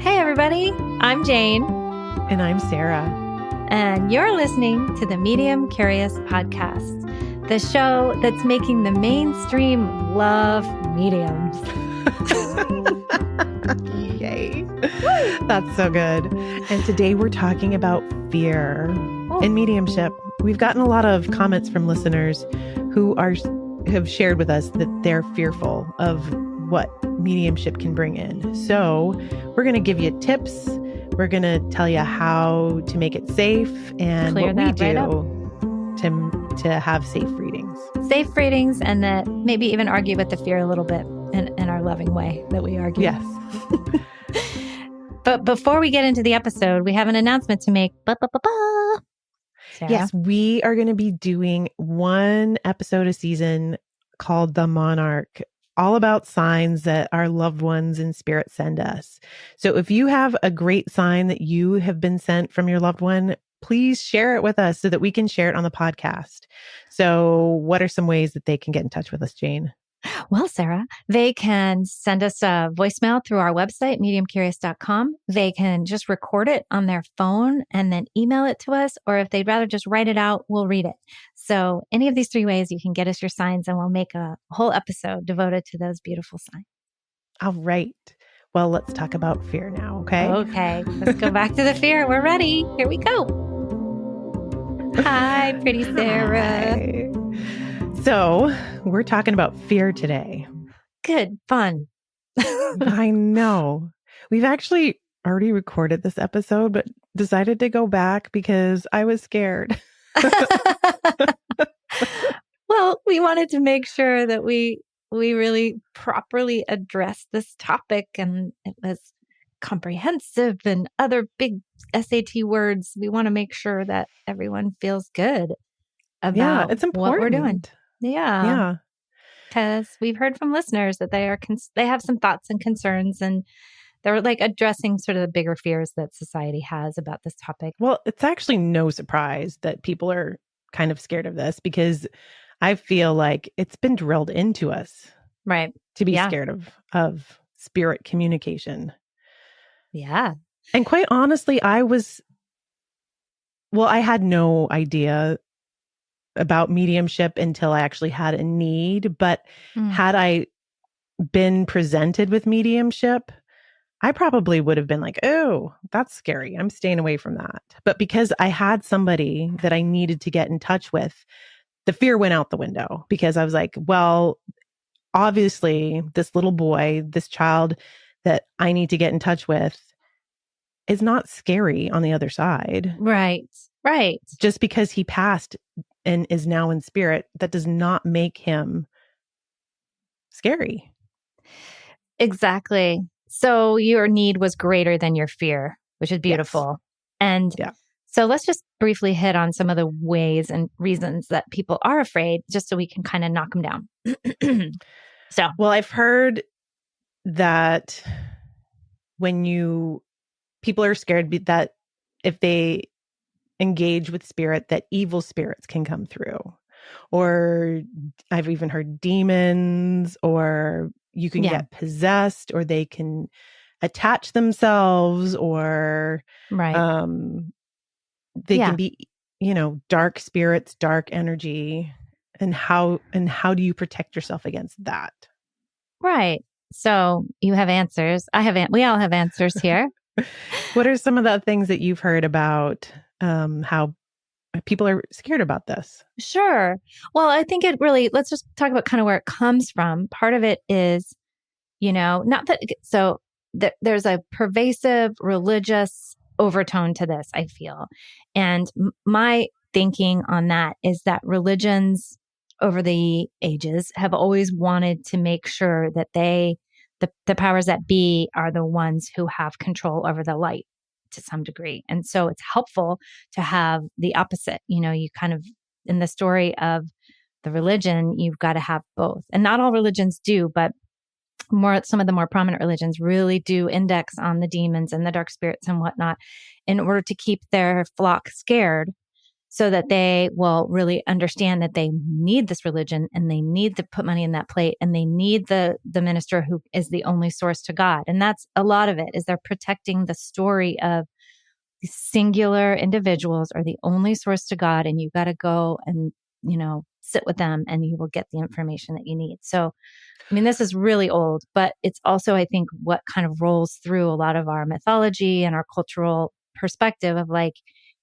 Hey, everybody. I'm Jane. And I'm Sarah. And you're listening to the Medium Curious podcast, the show that's making the mainstream love mediums. Yay. That's so good. And today we're talking about fear and mediumship. We've gotten a lot of comments from listeners who have shared with us that they're fearful of what mediumship can bring in. So we're going to give you tips. We're going to tell you how to make it safe and what we do to have safe readings. Safe readings, and that maybe even argue with the fear a little bit in our loving way that we argue. Yes. But before we get into the episode, we have an announcement to make. Sarah? Yes, we are going to be doing one episode a season called The Monarch, all about signs that our loved ones in spirit send us. So if you have a great sign that you have been sent from your loved one, please share it with us so that we can share it on the podcast. So what are some ways that they can get in touch with us, Jane? Well, Sarah, they can send us a voicemail through our website, mediumcurious.com. They can just record it on their phone and then email it to us. Or if they'd rather just write it out, we'll read it. So any of these three ways you can get us your signs, and we'll make a whole episode devoted to those beautiful signs. All right. Well, let's talk about fear now, okay? Okay. Let's go back to the fear. We're ready. Here we go. Hi, pretty Sarah. Hi. So we're talking about fear today. Good. Fun. I know. We've actually already recorded this episode, but decided to go back because I was scared. Well, we wanted to make sure that we really properly addressed this topic, and it was comprehensive and other big SAT words. We want to make sure that everyone feels good about it's important. what we're doing. Yeah. Because we've heard from listeners that they have some thoughts and concerns, and they're like addressing sort of the bigger fears that society has about this topic. Well, it's actually no surprise that people are kind of scared of this, because I feel like it's been drilled into us, right, to be scared of spirit communication. Yeah. And quite honestly, I had no idea about mediumship until I actually had a need. But had I been presented with mediumship, I probably would have been like, oh, that's scary. I'm staying away from that. But because I had somebody that I needed to get in touch with, the fear went out the window, because I was like, well, obviously this little boy, this child that I need to get in touch with is not scary on the other side. Right. Just because he passed and is now in spirit, that does not make him scary. Exactly. So your need was greater than your fear, which is beautiful. Yes. And so let's just briefly hit on some of the ways and reasons that people are afraid, just so we can kind of knock them down. Well, I've heard that people are scared that if they engage with spirit, that evil spirits can come through. Or I've even heard demons, or you can get possessed, or they can attach themselves, or they can be, dark spirits, dark energy. And how do you protect yourself against that? Right. So you have answers. We all have answers here. What are some of the things that you've heard about how people are scared about this? Sure. Well, I think let's just talk about kind of where it comes from. Part of it is, there's a pervasive religious overtone to this, I feel. And my thinking on that is that religions over the ages have always wanted to make sure that the powers that be are the ones who have control over the light to some degree. And so it's helpful to have the opposite. You kind of, in the story of the religion, you've got to have both. And not all religions do, but some of the more prominent religions really do index on the demons and the dark spirits and whatnot in order to keep their flock scared, so that they will really understand that they need this religion and they need to put money in that plate and they need the minister who is the only source to God. And that's a lot of it, is they're protecting the story of these singular individuals are the only source to God, and you got to go and, sit with them and you will get the information that you need. So, I mean, this is really old, but it's also, I think, what kind of rolls through a lot of our mythology and our cultural perspective of like,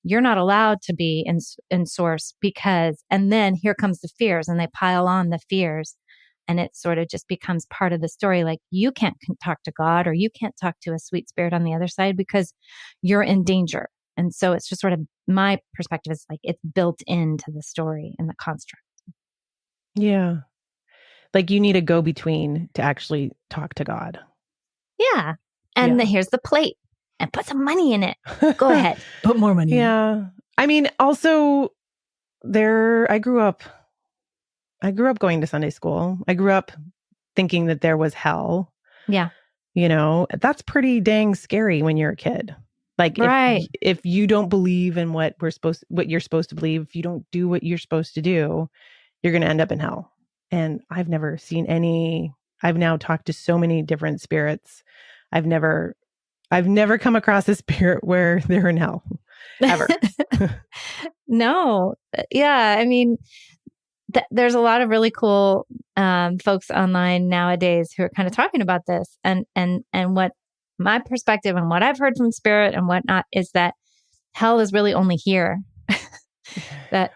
you're not allowed to be in source because, and then here comes the fears and they pile on the fears. And it sort of just becomes part of the story. Like, you can't talk to God, or you can't talk to a sweet spirit on the other side because you're in danger. And so it's just sort of, my perspective is like, it's built into the story and the construct. Yeah. Like, you need a go-between to actually talk to God. Yeah. And here's the plate, and put some money in it. Go ahead. Put more money in it. Yeah. I mean, also I grew up going to Sunday school. I grew up thinking that there was hell. Yeah. That's pretty dang scary when you're a kid. Like, right. if you don't believe in what you're supposed to believe, if you don't do what you're supposed to do, you're going to end up in hell. And I've never seen any. I've now talked to so many different spirits. I've never come across a spirit where they're in hell, ever. No. Yeah. I mean, there's a lot of really cool folks online nowadays who are kind of talking about this, and what my perspective and what I've heard from spirit and whatnot is that hell is really only here. that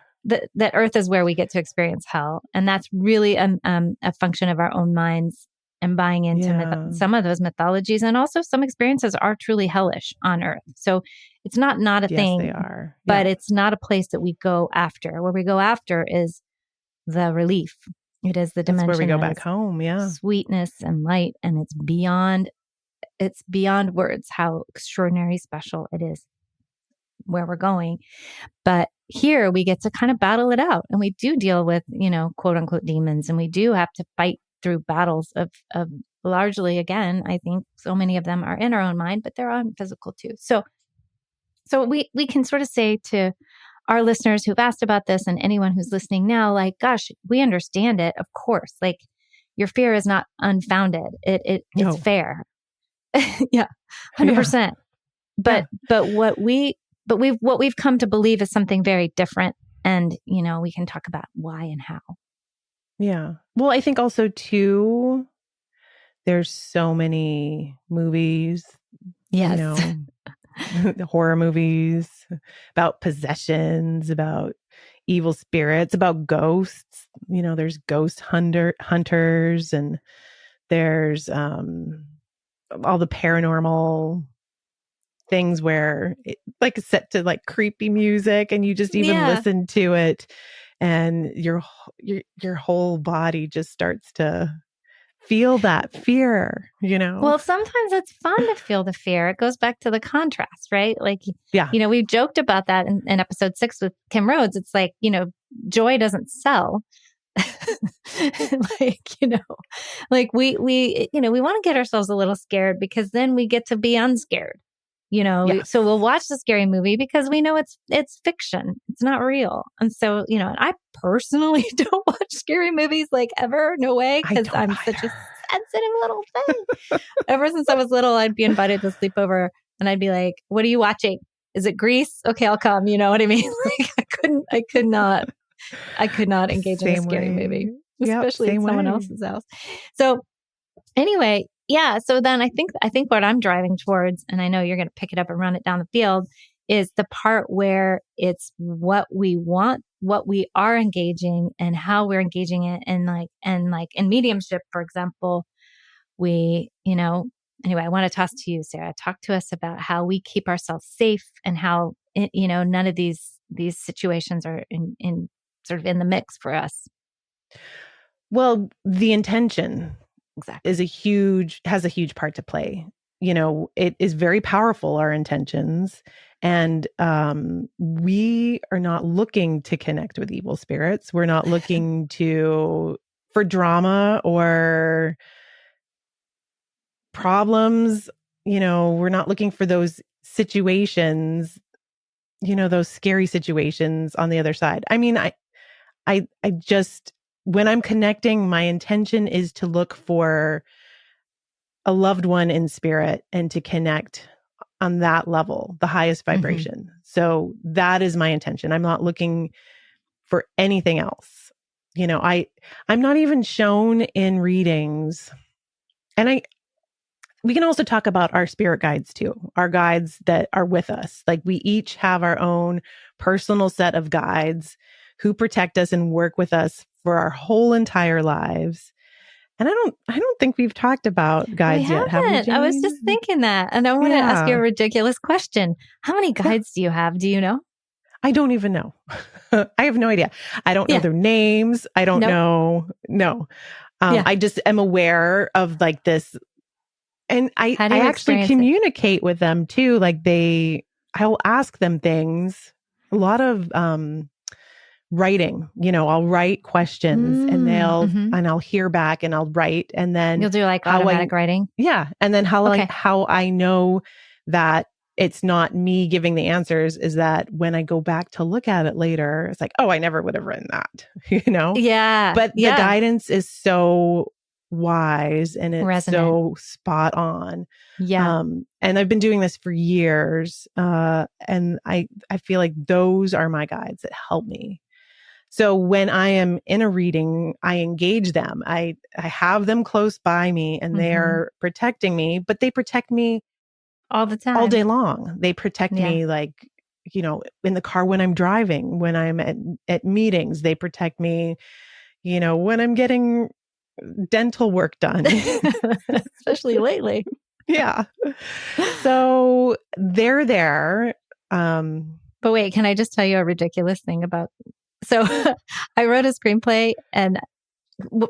earth is where we get to experience hell, and that's really a function of our own minds and buying into some of those mythologies, and also some experiences are truly hellish on earth. So it's not a thing. Yes, they are. But it's not a place that we go after. Where we go after is the relief. It is the dimension. That's where we go back home. Yeah. Sweetness and light. And it's beyond words how extraordinary special it is where we're going. But here we get to kind of battle it out. And we do deal with, quote unquote demons. And we do have to fight through battles of largely, again, I think so many of them are in our own mind, but they're on physical too. So we can sort of say to our listeners who've asked about this and anyone who's listening now, like, gosh, we understand it. Of course, like, your fear is not unfounded. It's fair. Yeah. 100%. But what we've come to believe is something very different. And, we can talk about why and how. Yeah. Well, I think also too, there's so many movies, yes. The horror movies about possessions, about evil spirits, about ghosts. There's ghost hunters, and there's all the paranormal things where like set to like creepy music, and you just even listen to it, and your whole body just starts to feel that fear, Well, sometimes it's fun to feel the fear. It goes back to the contrast, right? Like, we joked about that in episode 6 with Kim Rhodes. It's like, joy doesn't sell. Like, we want to get ourselves a little scared because then we get to be unscared, so we'll watch the scary movie because we know it's fiction. It's not real. And so, and I personally don't watch scary movies like ever. No way. Because I'm such a sensitive little thing. Ever since I was little, I'd be invited to sleepover and I'd be like, what are you watching? Is it Grease? Okay, I'll come. You know what I mean? Like, I could not engage in a scary movie, especially in someone else's house. So anyway, yeah. So then I think what I'm driving towards, and I know you're going to pick it up and run it down the field, is the part where it's what we want, what we are engaging, and how we're engaging it. And like in mediumship, for example, we, anyway, I want to toss to you, Sarah. Talk to us about how we keep ourselves safe and how, none of these situations are in sort of in the mix for us. Well, the intention exactly has a huge part to play. It is very powerful, our intentions. And we are not looking to connect with evil spirits. We're not looking for drama or problems. We're not looking for those situations. those scary situations on the other side. I mean, I just, when I'm connecting, my intention is to look for a loved one in spirit and to connect on that level, the highest vibration. So that is my intention. I'm not looking for anything else. I'm not even shown in readings. And we can also talk about our spirit guides too, our guides that are with us. Like we each have our own personal set of guides who protect us and work with us for our whole entire lives. And I don't think we've talked about guides yet, have we, Jane? I was just thinking that. And I want to ask you a ridiculous question. How many guides do you have? Do you know? I don't even know. I have no idea. I don't know their names. I don't know. No. I just am aware of like this. And I actually communicate with them too. Like I'll ask them things, a lot of writing, I'll write questions and and I'll hear back and I'll write, and then you'll do like automatic writing. Yeah. And then how I know that it's not me giving the answers is that when I go back to look at it later, it's like, oh, I never would have written that, Yeah. But the guidance is so wise and it's so spot on. Yeah. And I've been doing this for years. And I feel like those are my guides that help me. So when I am in a reading, I engage them. I have them close by me and they're protecting me, but they protect me all the time, all day long. They protect me like, in the car when I'm driving, when I'm at meetings, they protect me, when I'm getting dental work done, especially lately. Yeah. So they're there. But wait, can I just tell you a ridiculous thing about, so I wrote a screenplay, and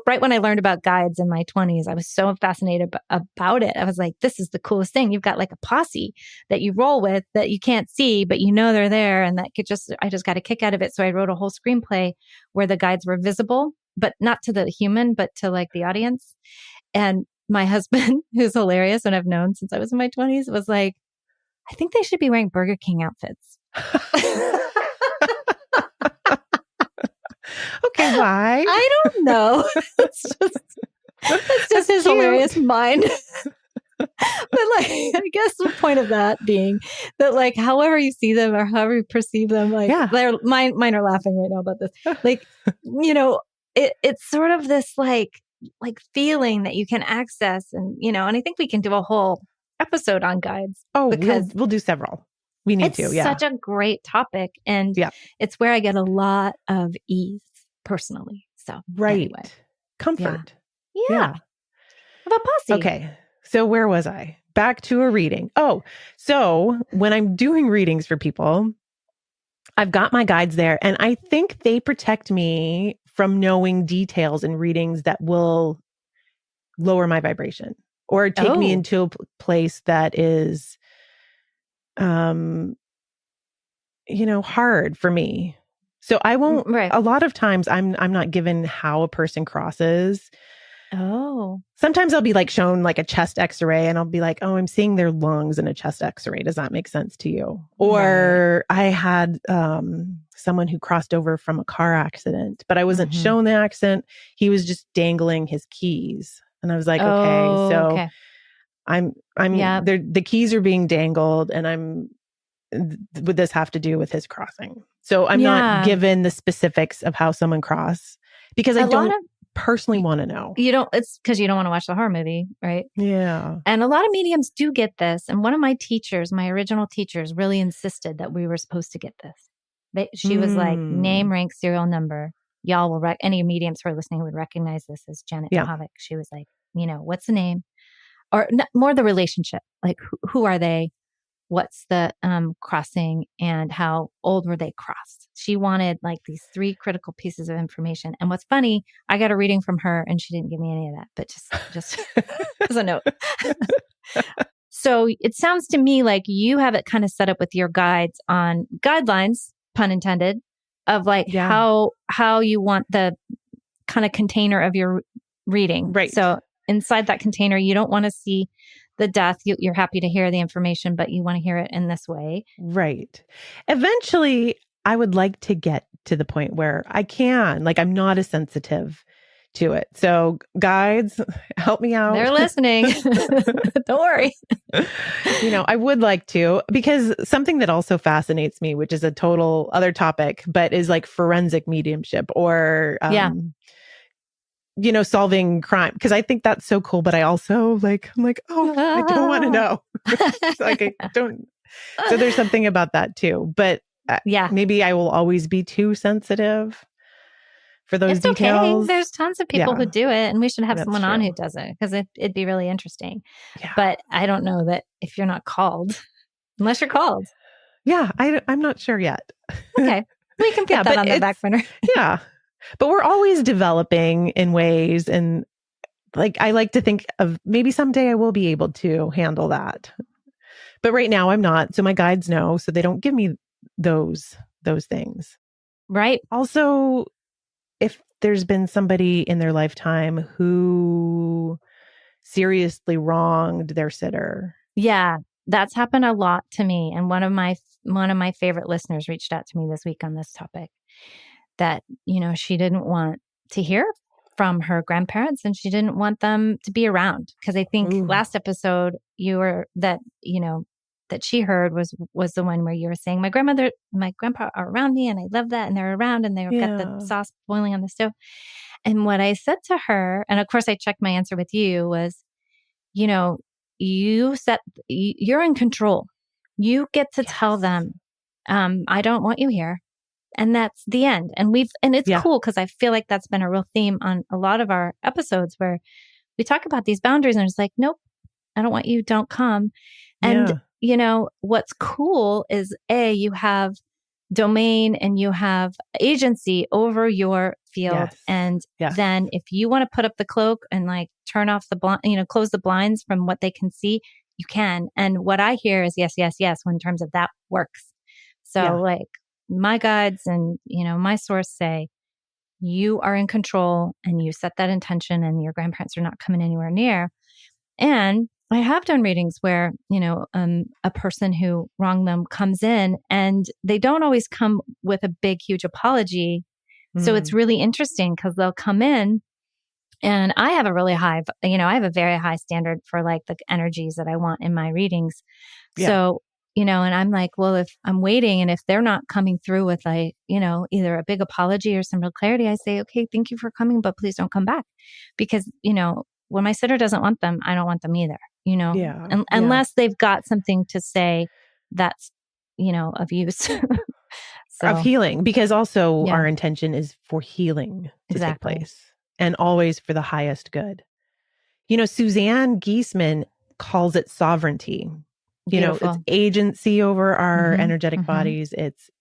right when I learned about guides in my 20s, I was so fascinated about it. I was like, this is the coolest thing. You've got like a posse that you roll with that you can't see, but they're there. And I just got a kick out of it. So I wrote a whole screenplay where the guides were visible, but not to the human, but to like the audience. And my husband, who's hilarious and I've known since I was in my 20s, was like, I think they should be wearing Burger King outfits. Okay, why? I don't know. It's just his hilarious mind. But like, I guess the point of that being that like, however you see them or however you perceive them, like mine are laughing right now about this. Like, it's sort of this like feeling that you can access, and and I think we can do a whole episode on guides. Oh, because we'll do several. We need to. Yeah. It's such a great topic, and it's where I get a lot of ease personally. So anyway. Comfort. Yeah. Of a posse. Okay. So where was I? Back to a reading. Oh, so when I'm doing readings for people, I've got my guides there, and I think they protect me from knowing details in readings that will lower my vibration or take me into a place that is, hard for me. So I won't, a lot of times I'm not given how a person crosses. Oh. Sometimes I'll be like shown like a chest x-ray and I'll be like, oh, I'm seeing their lungs in a chest x-ray. Does that make sense to you? Or I had someone who crossed over from a car accident, but I wasn't shown the accident. He was just dangling his keys. And I was like, I'm the keys are being dangled, and would this have to do with his crossing? So I'm not given the specifics of how someone crossed because I don't personally want to know. It's because you don't want to watch the horror movie, right? Yeah. And a lot of mediums do get this. And one of my teachers, my original teachers, really insisted that we were supposed to get this. She was like, name, rank, serial number. Y'all will any mediums who are listening would recognize this as Janet Havik. She was like, what's the name? Or more the relationship. Like, who are they? What's the crossing, and how old were they crossed? She wanted like these 3 critical pieces of information. And what's funny, I got a reading from her and she didn't give me any of that, but just as a note. So it sounds to me like you have it kind of set up with your guides on guidelines, pun intended, of like how you want the kind of container of your reading. Right. So inside that container, you don't want to see the death. You're happy to hear the information, but you want to hear it in this way. Right. Eventually, I would like to get to the point where I can, like, I'm not as sensitive to it. So guides, help me out. They're listening. Don't worry. I would like to, because something that also fascinates me, which is a total other topic, but is like forensic mediumship or, solving crime. Because I think that's so cool, but I also I'm like, I don't want to know. I don't. So there's something about that too. But maybe I will always be too sensitive for those details. Okay. There's tons of people who do it, and we should have someone on who does it, because it'd be really interesting. Yeah. But I don't know that if you're not called, unless you're called. Yeah, I'm not sure yet. Okay. We can put that on the back burner. Yeah. But we're always developing in ways, and I like to think of maybe someday I will be able to handle that. But right now I'm not. So my guides know, so they don't give me those things. Right. Also, if there's been somebody in their lifetime who seriously wronged their sitter. Yeah, that's happened a lot to me. And one of my favorite listeners reached out to me this week on this topic, that, she didn't want to hear from her grandparents, and she didn't want them to be around. Because I think last episode that she heard was the one where you were saying, my grandpa are around me, and I love that. And they're around, and they've got the sauce boiling on the stove. And what I said to her, and of course I checked my answer with you, was, you're in control. You get to tell them, I don't want you here. And that's the end. And it's cool, because I feel like that's been a real theme on a lot of our episodes, where we talk about these boundaries, and it's like, nope, I don't want you. Don't come. And what's cool is you have domain and you have agency over your field. Yes. And then if you want to put up the cloak and turn off the blind, close the blinds from what they can see, you can. And what I hear is yes, yes, yes, when in terms of that works. So my guides and, my source say, you are in control, and you set that intention, and your grandparents are not coming anywhere near. And I have done readings where, a person who wronged them comes in, and they don't always come with a big, huge apology. So it's really interesting, because they'll come in, and I have a really high, I have a very high standard for the energies that I want in my readings. Yeah. So, and I'm like, well, if I'm waiting, and if they're not coming through with either a big apology or some real clarity, I say, okay, thank you for coming, but please don't come back. Because, when my sitter doesn't want them, I don't want them either, unless they've got something to say that's, of use. Of healing, because also our intention is for healing to take place, and always for the highest good. Suzanne Giesman calls it sovereignty. Beautiful. It's agency over our energetic bodies.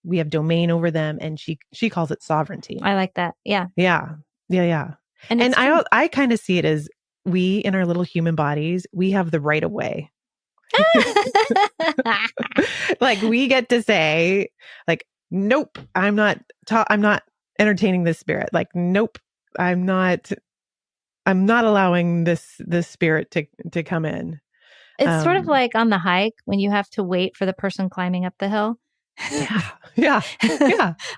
We have domain over them, and she calls it sovereignty. I like that. Yeah. Yeah. And I kind of see it as, we in our little human bodies, we have the right of way. We get to say, nope, I'm not entertaining this spirit. Nope, I'm not allowing this spirit to come in. It's sort of like on the hike, when you have to wait for the person climbing up the hill. Yeah.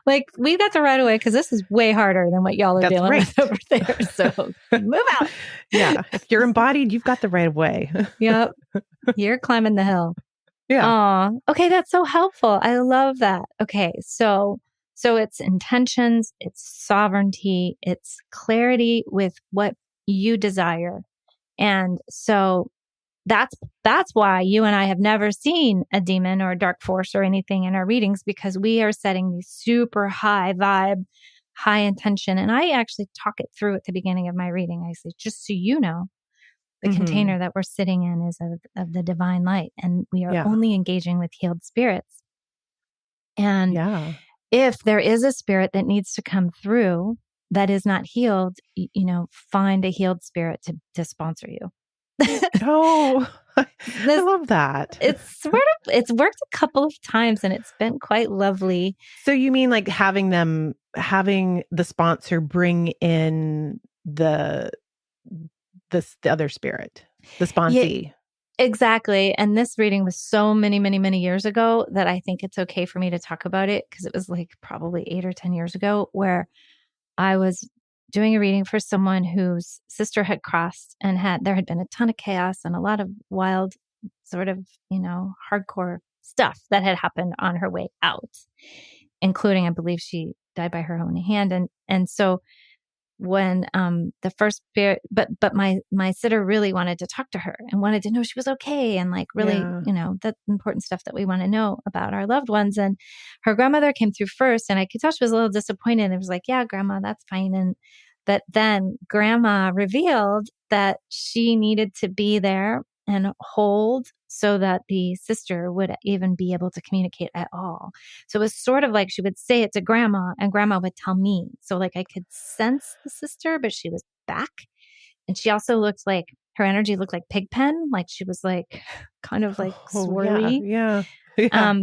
We got the right of way, because this is way harder than what y'all are dealing with over there. So move out. Yeah. If you're embodied, you've got the right of way. Yep. You're climbing the hill. Yeah. Aw. Okay. That's so helpful. I love that. Okay. So it's intentions, it's sovereignty, it's clarity with what you desire. And so that's why you and I have never seen a demon or a dark force or anything in our readings, because we are setting these super high vibe, high intention. And I actually talk it through at the beginning of my reading. I say, just so you know, the container that we're sitting in is of the divine light, and we are only engaging with healed spirits. And if there is a spirit that needs to come through that is not healed, find a healed spirit to sponsor you. Oh, I love that. It's worked a couple of times, and it's been quite lovely. So you mean having the sponsor bring in the other spirit, the sponsee? Exactly. And this reading was so many, many, many years ago that I think it's okay for me to talk about it because it was like probably 8 or 10 years ago where I was doing a reading for someone whose sister had crossed and there had been a ton of chaos and a lot of wild sort of, hardcore stuff that had happened on her way out, including, I believe she died by her own hand. And so when the first spirit, but my sitter really wanted to talk to her and wanted to know she was okay, and like really, Yeah. that important stuff that we want to know about our loved ones. And her grandmother came through first, and I could tell she was a little disappointed. It was like, yeah, grandma, that's fine. And that then grandma revealed that she needed to be there and hold so that the sister would even be able to communicate at all. So it was sort of like she would say it to grandma and grandma would tell me. So like I could sense the sister, but she was back. And she also looked like her energy looked like Pigpen. Like she was like kind of like Oh, yeah. swirly. Yeah. Yeah.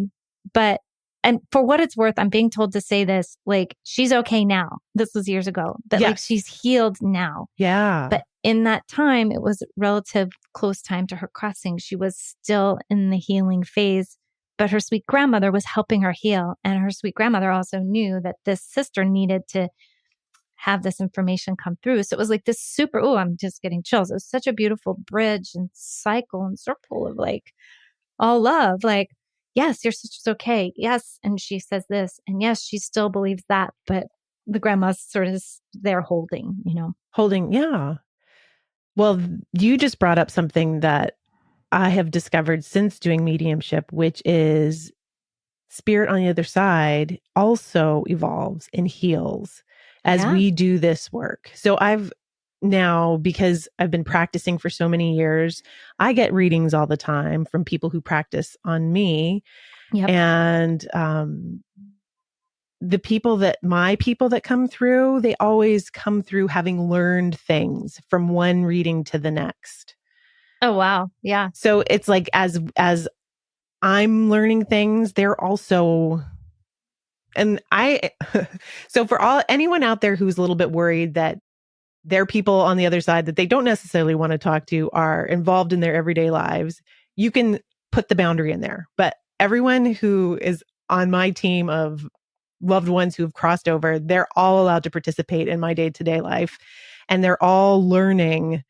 But and for what it's worth, I'm being told to say this, like she's okay now. This was years ago, but like Yes. she's healed now. Yeah. But in that time, it was relative close time to her crossing. She was still in the healing phase, but her sweet grandmother was helping her heal. And her sweet grandmother also knew that this sister needed to have this information come through. So it was like this super, oh, I'm just getting chills. It was such a beautiful bridge and cycle and circle of like all love. Like, yes, your sister's okay. Yes. And she says this. And yes, she still believes that. But the grandma's sort of there holding. Holding. Yeah. Well, you just brought up something that I have discovered since doing mediumship, which is spirit on the other side also evolves and heals as we do this work. So I've now, because I've been practicing for so many years, I get readings all the time from people who practice on me. Yep. And my people that come through, they always come through having learned things from one reading to the next. Oh, wow. Yeah. So it's like, as I'm learning things, they're also, so for anyone out there who's a little bit worried that their people on the other side that they don't necessarily want to talk to are involved in their everyday lives, you can put the boundary in there. But everyone who is on my team of loved ones who have crossed over, they're all allowed to participate in my day-to-day life. And they're all learning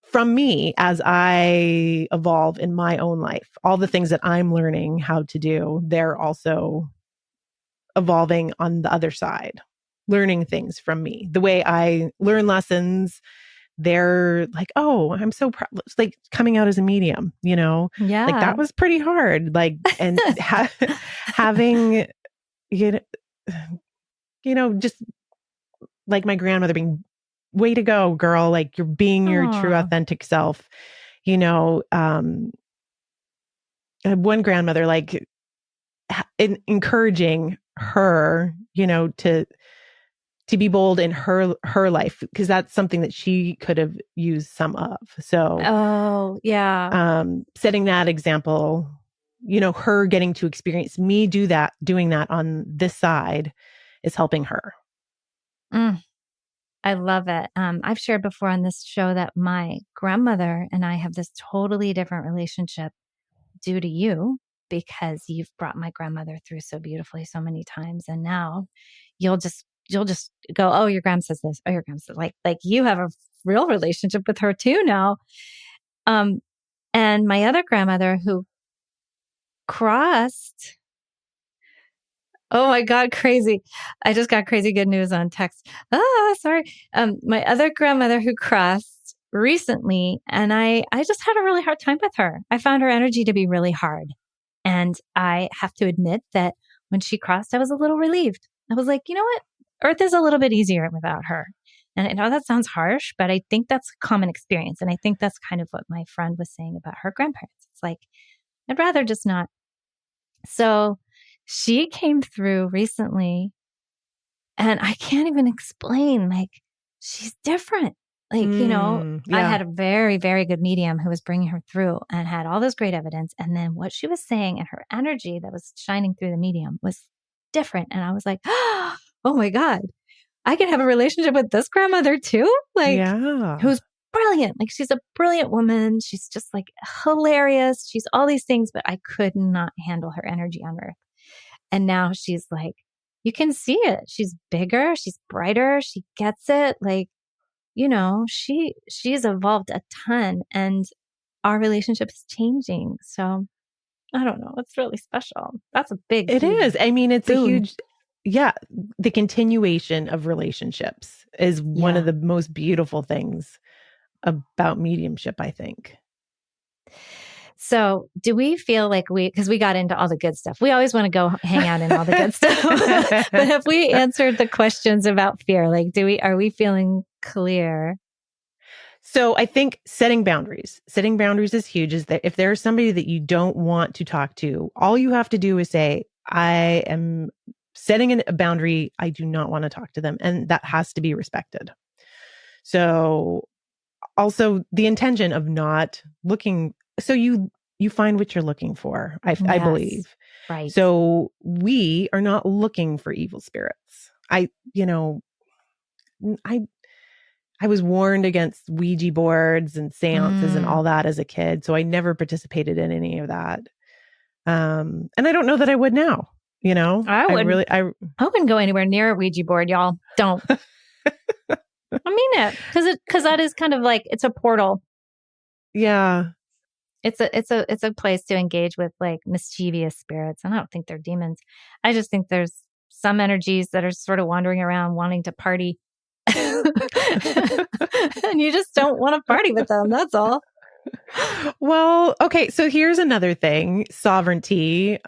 from me as I evolve in my own life. All the things that I'm learning how to do, they're also evolving on the other side, learning things from me. The way I learn lessons, they're like, oh, I'm so proud. It's like coming out as a medium, Yeah. like that was pretty hard. Like, and having, just like my grandmother being, way to go, girl. Like you're being your true, authentic self. I had one grandmother, like encouraging her, to be bold in her life, because that's something that she could have used some of. So, oh yeah, setting that example, her getting to experience me doing that on this side is helping her. I love it. I've shared before on this show that my grandmother and I have this totally different relationship due to you, because you've brought my grandmother through so beautifully so many times. And now you'll just go, oh, your grandma says this. Oh, your grandma says like you have a real relationship with her too now. And my other grandmother who crossed, oh my God, crazy. I just got crazy good news on text. Sorry. My other grandmother who crossed recently, and I just had a really hard time with her. I found her energy to be really hard. And I have to admit that when she crossed, I was a little relieved. I was like, you know what? Earth is a little bit easier without her. And I know that sounds harsh, but I think that's a common experience. And I think that's kind of what my friend was saying about her grandparents. It's like, I'd rather just not. So she came through recently, and I can't even explain, like, she's different. Like, Yeah. I had a very, very good medium who was bringing her through and had all this great evidence. And then what she was saying and her energy that was shining through the medium was different. And I was like, oh my God, I can have a relationship with this grandmother too. Like, Yeah. who's brilliant. Like she's a brilliant woman. She's just like hilarious. She's all these things, but I could not handle her energy on Earth. And now she's like, you can see it. She's bigger. She's brighter. She gets it. Like, she's evolved a ton and our relationship is changing. So I don't know. It's really special. That's a big, it huge is. I mean, it's boon. a huge, the continuation of relationships is one of the most beautiful things about mediumship, I think. So do we feel like because we got into all the good stuff, we always want to go hang out in all the good stuff, but have we answered the questions about fear? Like, are we feeling clear? So I think setting boundaries is huge. Is that if there's somebody that you don't want to talk to, all you have to do is say, I am setting a boundary. I do not want to talk to them. And that has to be respected. So also the intention of not looking. So you find what you're looking for, I believe. Right. So we are not looking for evil spirits. I was warned against Ouija boards and seances and all that as a kid. So I never participated in any of that. And I don't know that I would now, I wouldn't go anywhere near a Ouija board, y'all. Don't. I mean it. Cause that is kind of like, it's a portal. Yeah. It's a place to engage with like mischievous spirits. And I don't think they're demons. I just think there's some energies that are sort of wandering around wanting to party. And you just don't want to party with them. That's all. Well, okay. So here's another thing. Sovereignty,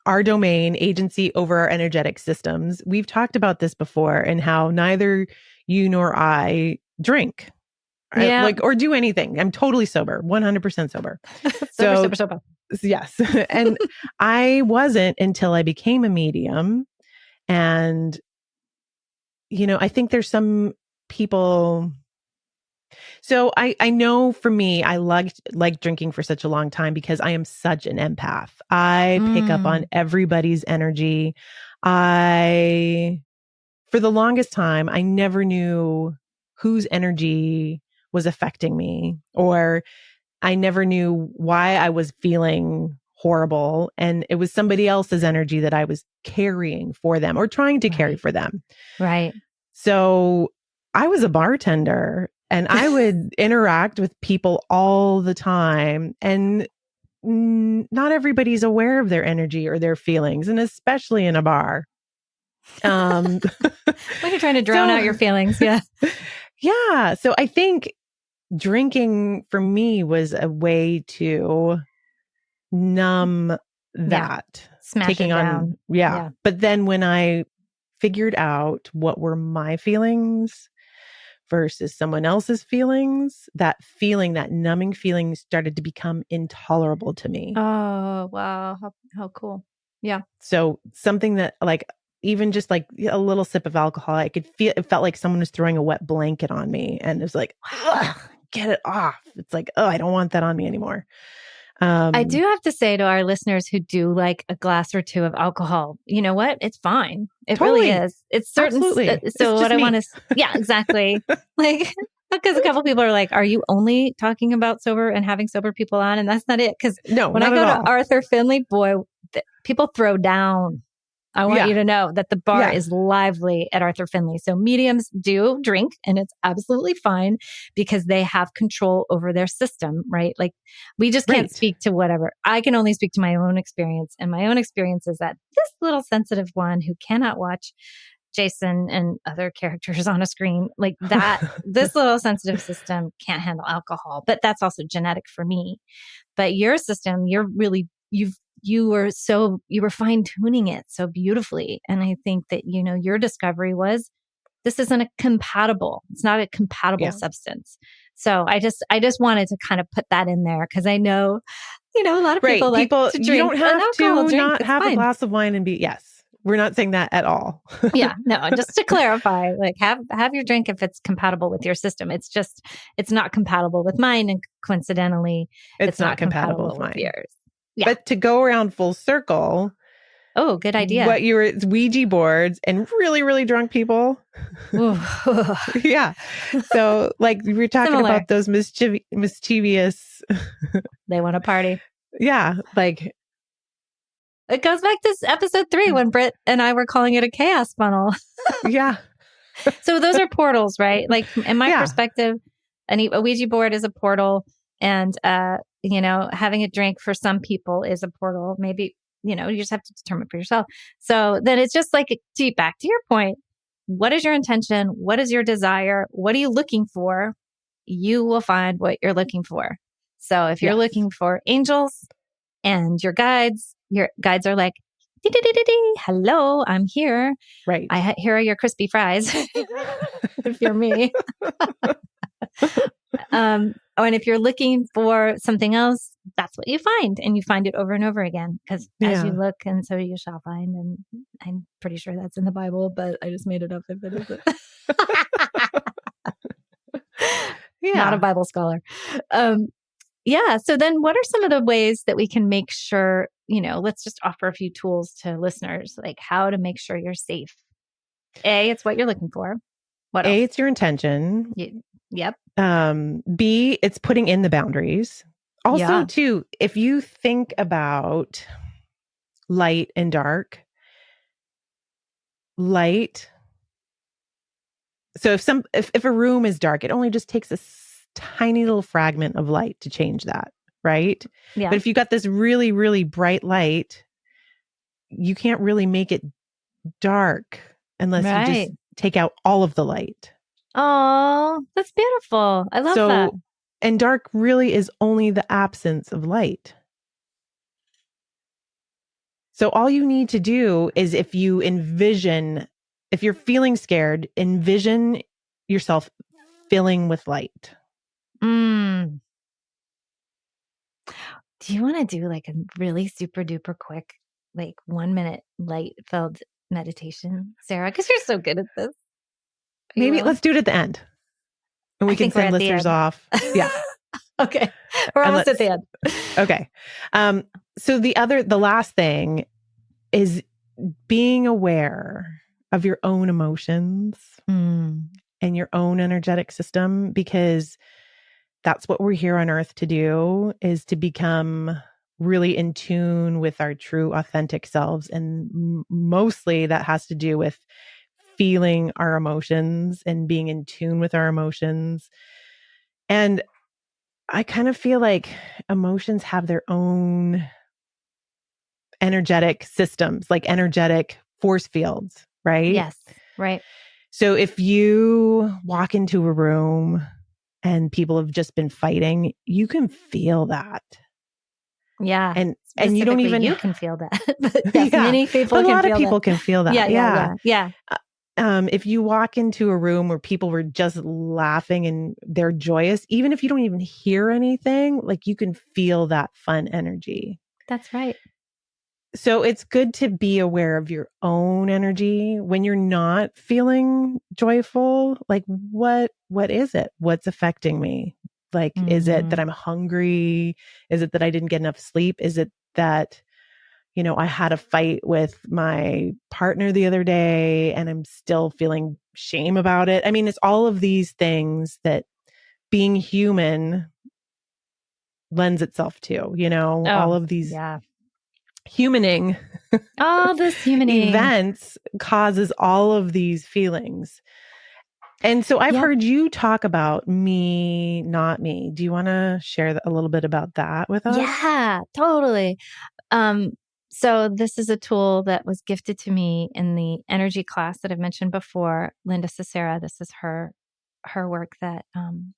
our domain, agency over our energetic systems. We've talked about this before and how neither you nor I drink. Yeah. Or do anything. I'm totally sober, 100% sober. sober. Yes. And I wasn't until I became a medium. And I think there's some people. So I know for me, I like drinking for such a long time because I am such an empath. I pick up on everybody's energy. For the longest time, I never knew whose energy was affecting me, or I never knew why I was feeling horrible. And it was somebody else's energy that I was carrying for them or trying to carry for them. Right. So I was a bartender and I would interact with people all the time. And not everybody's aware of their energy or their feelings, and especially in a bar. When you're trying to drown out your feelings. Yeah. Yeah. So I think drinking for me was a way to numb that. Smash taking it down. Yeah. But then when I figured out what were my feelings versus someone else's feelings, that numbing feeling started to become intolerable to me. Oh, wow. How cool. Yeah. So something that like, even just like a little sip of alcohol, it felt like someone was throwing a wet blanket on me, and it was like, get it off. It's like, I don't want that on me anymore. I do have to say to our listeners who do like a glass or two of alcohol, you know what? It's fine. It really is. It's certain. Absolutely. So what I want to, yeah, exactly. Like, because a couple people are like, are you only talking about sober and having sober people on? And that's not it. Because when I go to Arthur Findlay, boy, people throw down. I want you to know that the bar is lively at Arthur Findlay. So mediums do drink, and it's absolutely fine because they have control over their system, right? Like we just can't speak to whatever. I can only speak to my own experience. And my own experience is that this little sensitive one who cannot watch Jason and other characters on a screen like that, this little sensitive system can't handle alcohol, but that's also genetic for me. But your system, you were fine tuning it so beautifully. And I think that, your discovery was this isn't it's not a compatible substance. So I just wanted to kind of put that in there because I know, a lot of people like to drink. You don't have to not have fine. A glass of wine and we're not saying that at all. Yeah, no, just to clarify, like have your drink if it's compatible with your system. It's not compatible with mine. And coincidentally, it's not compatible with yours. Yeah. But to go around full circle, Oh, good idea. What you were Ouija boards and really, really drunk people. Yeah. So like we were talking Similar. about those mischievous. They want to party. Yeah. Like it goes back to episode 3 when Britt and I were calling it a chaos funnel. Yeah. So those are portals, right? Like in my perspective, a Ouija board is a portal, and having a drink for some people is a portal. Maybe, you just have to determine for yourself. So then it's just like, back to your point. What is your intention? What is your desire? What are you looking for? You will find what you're looking for. So if you're looking for angels and your guides are like, hello, I'm here. Right. Here are your crispy fries. If you're me. And if you're looking for something else, that's what you find. And you find it over and over again. Because as you look, and so you shall find. And I'm pretty sure that's in the Bible, but I just made it up if it isn't. Not a Bible scholar. So then what are some of the ways that we can make sure, let's just offer a few tools to listeners, like how to make sure you're safe. A, it's what you're looking for. What else? A, it's your intention. Yep. B, it's putting in the boundaries. Also, too, if you think about light and dark, light. So if a room is dark, it only just takes a tiny little fragment of light to change that, right? Yeah. But if you got this really, really bright light, you can't really make it dark unless you just take out all of the light. Oh, that's beautiful. I love that. And dark really is only the absence of light. So all you need to do is if you're feeling scared, envision yourself filling with light. Do you want to do like a really super duper quick, like 1 minute light filled meditation, Sarah? Because you're so good at this. Maybe let's do it at the end. And we can send listeners off. Yeah. Okay. We're almost at the end. Okay. So the last thing is being aware of your own emotions and your own energetic system, because that's what we're here on earth to do, is to become really in tune with our true authentic selves. And mostly that has to do with feeling our emotions and being in tune with our emotions. And I kind of feel like emotions have their own energetic systems, like energetic force fields, right? Yes, right. So if you walk into a room and people have just been fighting, you can feel that. Yeah. And you don't even... You can feel that. But yes, many people can feel that. A lot of people can feel that. Yeah. If you walk into a room where people were just laughing and they're joyous, even if you don't even hear anything, like you can feel that fun energy. That's right. So it's good to be aware of your own energy when you're not feeling joyful. Like what is it? What's affecting me? Like, is it that I'm hungry? Is it that I didn't get enough sleep? Is it that, I had a fight with my partner the other day and I'm still feeling shame about it? I mean, it's all of these things that being human lends itself to, all of these humaning. All this humaning events causes all of these feelings. And so I've heard you talk about me, not me. Do you want to share a little bit about that with us? Yeah, totally. So this is a tool that was gifted to me in the energy class that I've mentioned before. Linda Cicera, this is her work that I'm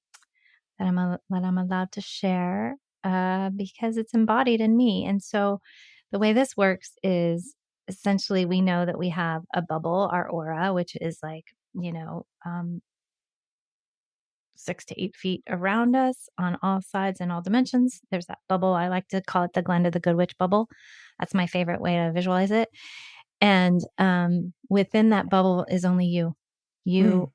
allowed to share because it's embodied in me. And so the way this works is essentially we know that we have a bubble, our aura, which is like, 6 to 8 feet around us on all sides and all dimensions. There's that bubble. I like to call it the Glenda the Good Witch bubble. That's my favorite way to visualize it. And within that bubble is only you. You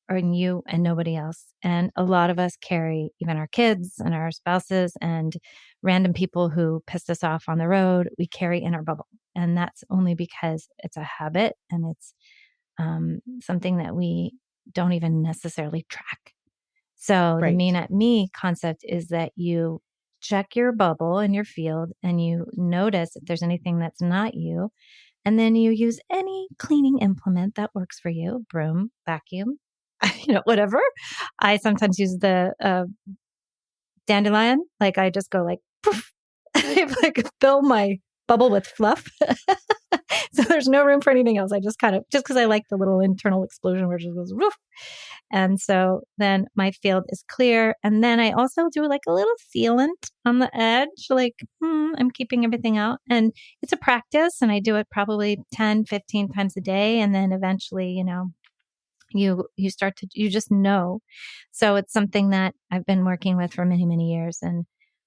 and nobody else. And a lot of us carry even our kids and our spouses and random people who pissed us off on the road. We carry in our bubble. And that's only because it's a habit and it's something that we don't even necessarily track. So the me, Right. not me concept is that you check your bubble in your field and you notice if there's anything that's not you. And then you use any cleaning implement that works for you, broom, vacuum, whatever. I sometimes use the dandelion. Like I just go like, poof. I like fill my bubble with fluff. So there's no room for anything else. I just because I like the little internal explosion where it just goes woof. And so then my field is clear. And then I also do like a little sealant on the edge, like I'm keeping everything out. And it's a practice and I do it probably 10, 15 times a day. And then eventually, you start to, you just know. So it's something that I've been working with for many, many years. And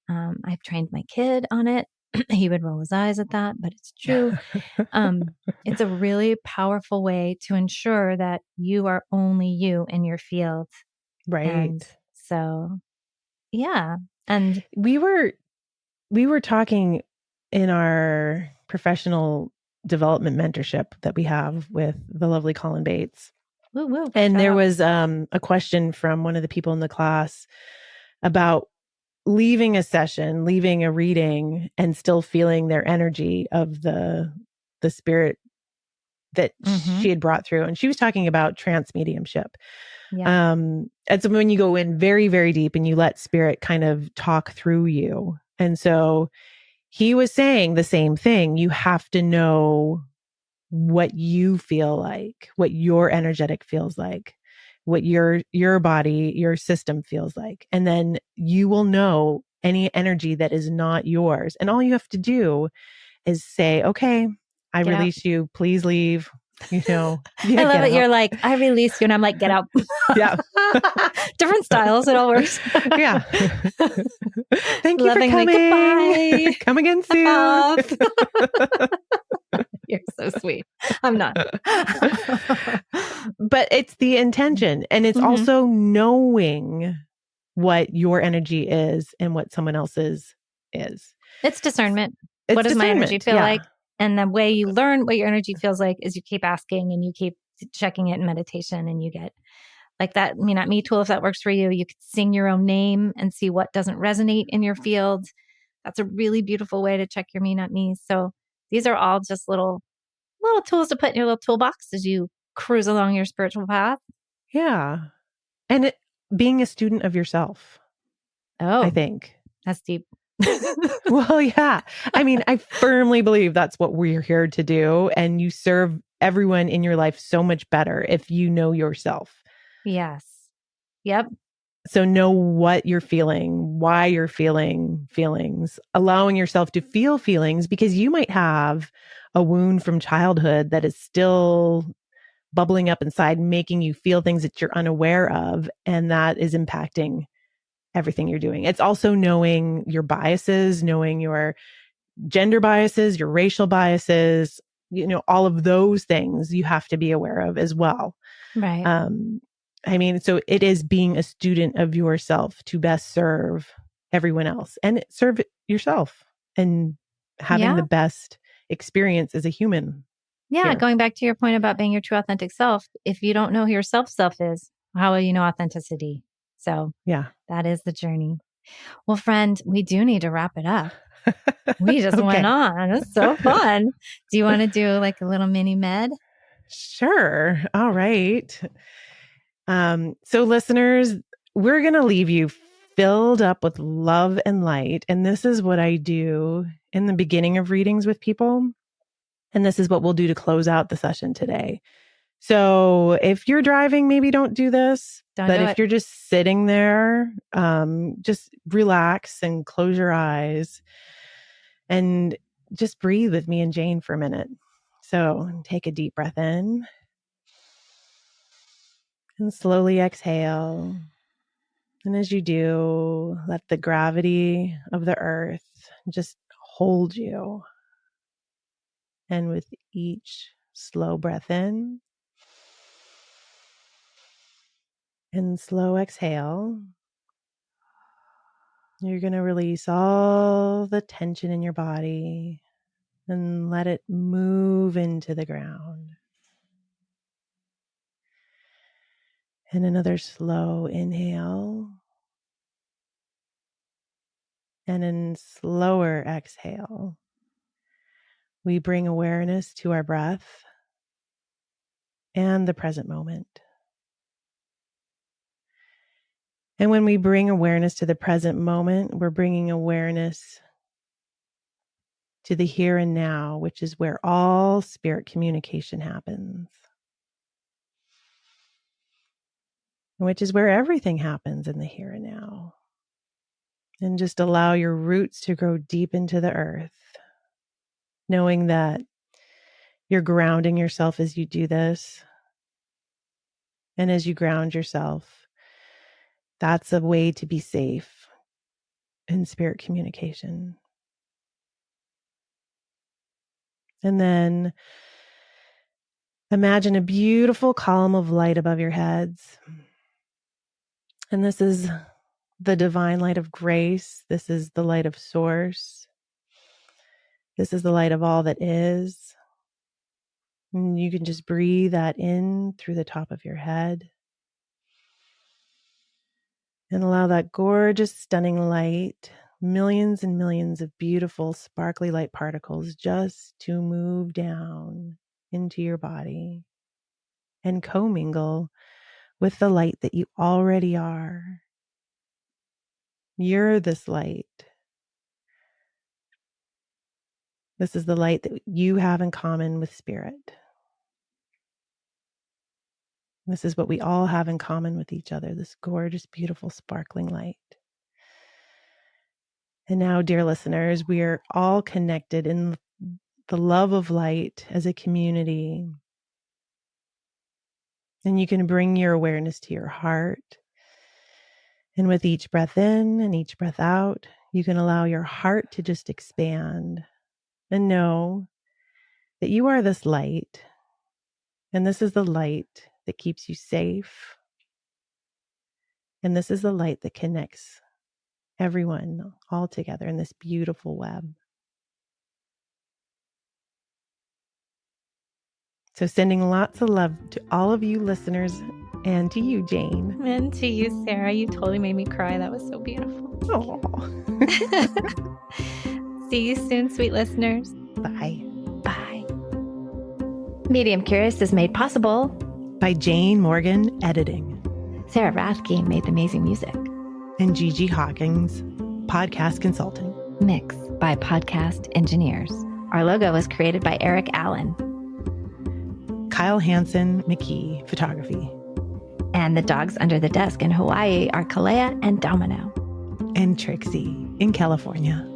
I've trained my kid on it. He would roll his eyes at that, but it's true. It's a really powerful way to ensure that you are only you in your field. And Right. so, yeah. And We were talking in our professional development mentorship that we have with the lovely Colin Bates. woo woo. And Shout there out. was a question from one of the people in the class about leaving a session, leaving a reading, and still feeling their energy of the spirit that she had brought through. And she was talking about trance mediumship. Yeah. And so when you go in very, very deep and you let spirit kind of talk through you. And so he was saying the same thing. You have to know what you feel like, what your energetic feels like, what your body, your system feels like. And then you will know any energy that is not yours. And all you have to do is say, okay, I Get out. release you. Please leave. Yeah, I love get it. out. You're like, I release you. And I'm like, get out. Yeah. Different styles. It all works. Yeah. Thank you for Lovingly, coming. goodbye. Come again soon. Off. You're so sweet. I'm not. But it's the intention. And it's also knowing what your energy is and what someone else's is. It's discernment. It's what does my energy discernment, feel yeah. like? And the way you learn what your energy feels like is you keep asking and you keep checking it in meditation, and you get like that Me Not Me tool. If that works for you, you could sing your own name and see what doesn't resonate in your field. That's a really beautiful way to check your Me Not Me. So these are all just little tools to put in your little toolbox as you cruise along your spiritual path. Yeah. And being a student of yourself. Oh, I think. That's deep. Well, yeah. I mean, I firmly believe that's what we're here to do. And you serve everyone in your life so much better if you know yourself. Yes. Yep. So know what you're feeling, why you're feeling feelings, allowing yourself to feel feelings, because you might have a wound from childhood that is still bubbling up inside, making you feel things that you're unaware of. And that is impacting everything you're doing. It's also knowing your biases, knowing your gender biases, your racial biases, all of those things you have to be aware of as well. Right. I mean, so it is being a student of yourself to best serve everyone else and serve yourself and having the best experience as a human. Yeah. here. Going back to your point about being your true authentic self, if you don't know who your self is, how will you know authenticity? So yeah, that is the journey. Well, friend, we do need to wrap it up. We just went on. It's so fun. Do you want to do like a little mini med? Sure. All right. So listeners, we're going to leave you filled up with love and light. And this is what I do in the beginning of readings with people. And this is what we'll do to close out the session today. So if you're driving, maybe don't do this. But if you're just sitting there, just relax and close your eyes and just breathe with me and Jane for a minute. So take a deep breath in and slowly exhale. And as you do, let the gravity of the earth just hold you. And with each slow breath in and slow exhale, you're going to release all the tension in your body, and let it move into the ground. And another slow inhale. And in slower exhale, we bring awareness to our breath and the present moment. And when we bring awareness to the present moment, we're bringing awareness to the here and now, which is where all spirit communication happens, which is where everything happens in the here and now. And just allow your roots to grow deep into the earth, knowing that you're grounding yourself as you do this. And as you ground yourself, that's a way to be safe in spirit communication. And then imagine a beautiful column of light above your heads. And this is the divine light of grace. This is the light of source. This is the light of all that is. And you can just breathe that in through the top of your head. And allow that gorgeous, stunning light, millions and millions of beautiful, sparkly light particles just to move down into your body and commingle with the light that you already are. You're this light. This is the light that you have in common with spirit. This is what we all have in common with each other, this gorgeous, beautiful, sparkling light. And now, dear listeners, we are all connected in the love of light as a community. And you can bring your awareness to your heart. And with each breath in and each breath out, you can allow your heart to just expand and know that you are this light. And this is the light that keeps you safe. And this is the light that connects everyone all together in this beautiful web. So sending lots of love to all of you listeners and to you, Jane. And to you, Sarah. You totally made me cry. That was so beautiful. See you soon, sweet listeners. Bye. Bye. Medium Curious is made possible by Jane Morgan Editing. Sarah Rathke made the amazing music. And Gigi Hawkins, podcast consultant. Mix by Podcast Engineers. Our logo was created by Eric Allen. Kyle Hansen McKee, photography. And the dogs under the desk in Hawaii are Kalea and Domino. And Trixie in California.